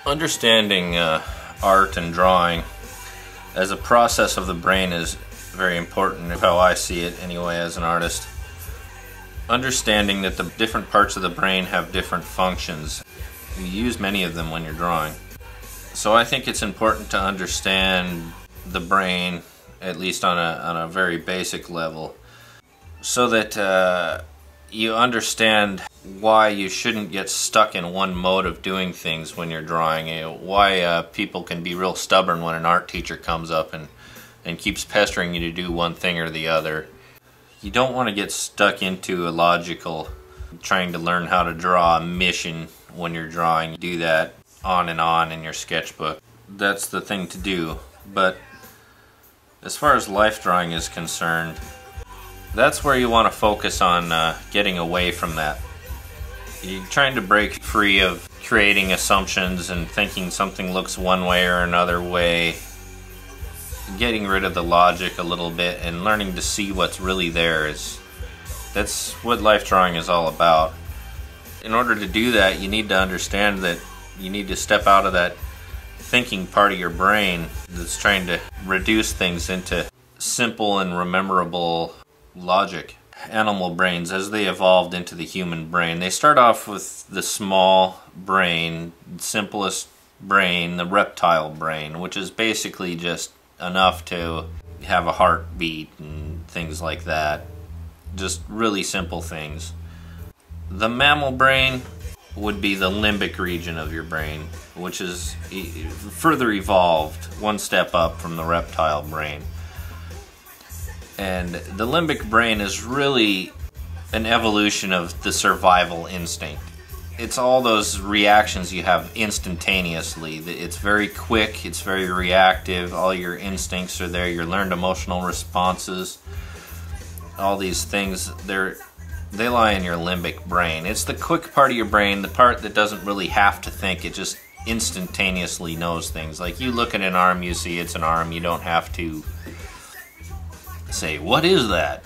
Understanding art and drawing as a process of the brain is very important, how I see it anyway as an artist. Understanding that the different parts of the brain have different functions. You use many of them when you're drawing. So I think it's important to understand the brain, at least on a very basic level, so that you understand why you shouldn't get stuck in one mode of doing things when you're drawing. Why people can be real stubborn when an art teacher comes up and keeps pestering you to do one thing or the other. You don't want to get stuck into a logical, trying to learn how to draw a mission when you're drawing. You do that on and on in your sketchbook. That's the thing to do. But as far as life drawing is concerned, that's where you want to focus on getting away from that. You're trying to break free of creating assumptions and thinking something looks one way or another way. Getting rid of the logic a little bit and learning to see what's really there that's what life drawing is all about. In order to do that, you need to understand that you need to step out of that thinking part of your brain that's trying to reduce things into simple and rememberable logic. Animal brains, as they evolved into the human brain, they start off with the small brain, simplest brain, the reptile brain, which is basically just enough to have a heartbeat and things like that. Just really simple things. The mammal brain would be the limbic region of your brain, which is further evolved, one step up from the reptile brain. And the limbic brain is really an evolution of the survival instinct. It's all those reactions you have instantaneously. It's very quick, it's very reactive, all your instincts are there, your learned emotional responses, all these things, they lie in your limbic brain. It's the quick part of your brain, the part that doesn't really have to think, it just instantaneously knows things. Like you look at an arm, you see it's an arm, you don't have to say, what is that,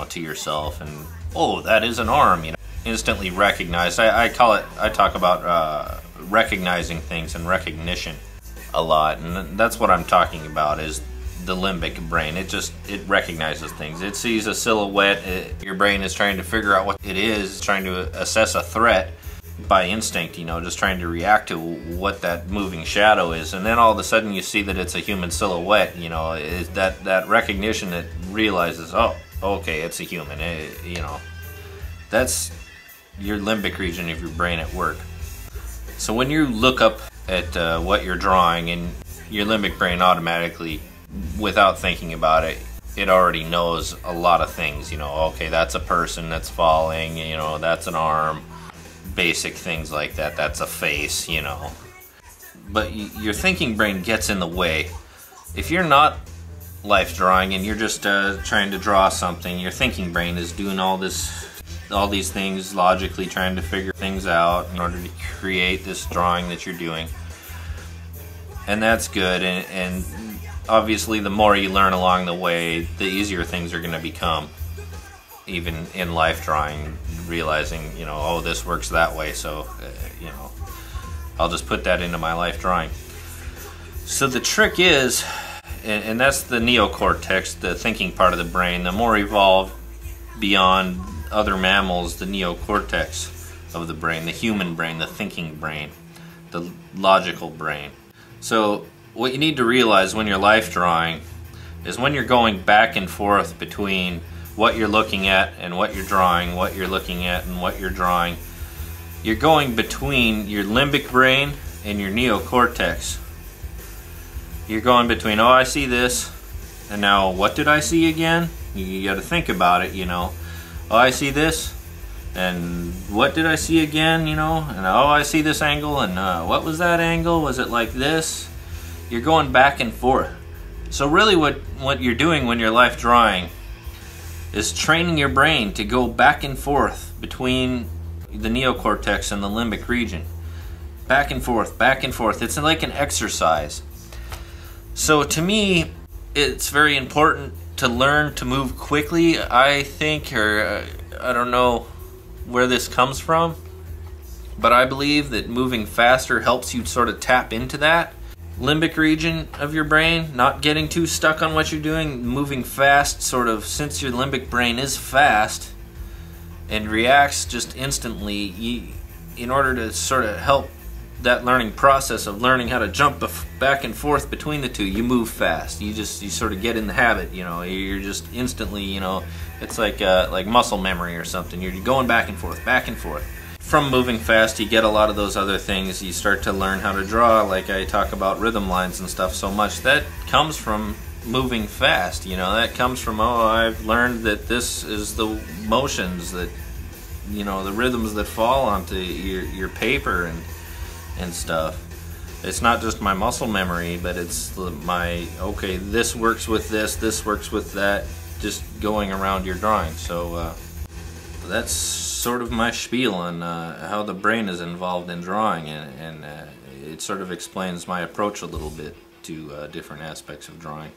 to yourself, and oh, that is an arm, instantly recognized. I talk about recognizing things and recognition a lot, and that's what I'm talking about, is the limbic brain. It recognizes things. It sees a silhouette, your brain is trying to figure out what it is, trying to assess a threat by instinct, just trying to react to what that moving shadow is, and then all of a sudden you see that it's a human silhouette, that recognition that realizes, oh, okay, it's a human, that's your limbic region of your brain at work. So when you look up at what you're drawing, and your limbic brain automatically, without thinking about it, it already knows a lot of things, okay, that's a person that's falling, that's an arm, basic things like that, that's a face, But your thinking brain gets in the way. If you're not life drawing and you're just trying to draw something, your thinking brain is doing all these things, logically trying to figure things out in order to create this drawing that you're doing. And that's good, and obviously the more you learn along the way, the easier things are going to become. Even in life drawing, realizing, oh, this works that way, so, I'll just put that into my life drawing. So the trick is, and that's the neocortex, the thinking part of the brain, the more evolved beyond other mammals, the neocortex of the brain, the human brain, the thinking brain, the logical brain. So what you need to realize when you're life drawing is when you're going back and forth between what you're looking at and what you're drawing, what you're looking at and what you're drawing, you're going between your limbic brain and your neocortex. You're going between, oh, I see this, and now what did I see again? You got to think about it, Oh, I see this, and what did I see again, and oh, I see this angle, and what was that angle? Was it like this? You're going back and forth. So really what you're doing when you're life drawing is training your brain to go back and forth between the neocortex and the limbic region. Back and forth, back and forth. It's like an exercise. So to me, it's very important to learn to move quickly, I think, or I don't know where this comes from, But I believe that moving faster helps you sort of tap into that limbic region of your brain, not getting too stuck on what you're doing. Moving fast, sort of, since your limbic brain is fast and reacts just instantly, in order to sort of help that learning process of learning how to jump back and forth between the two, you move fast. You sort of get in the habit, you know. You're just instantly, you know, it's like muscle memory or something. You're going back and forth, back and forth. From moving fast, you get a lot of those other things. You start to learn how to draw, like I talk about rhythm lines and stuff so much. That comes from moving fast, you know. That comes from, oh, I've learned that this is the motions that, you know, the rhythms that fall onto your paper and stuff. It's not just my muscle memory, but it's okay, this works with this works with that, just going around your drawing. So that's sort of my spiel on how the brain is involved in drawing, and it sort of explains my approach a little bit to different aspects of drawing.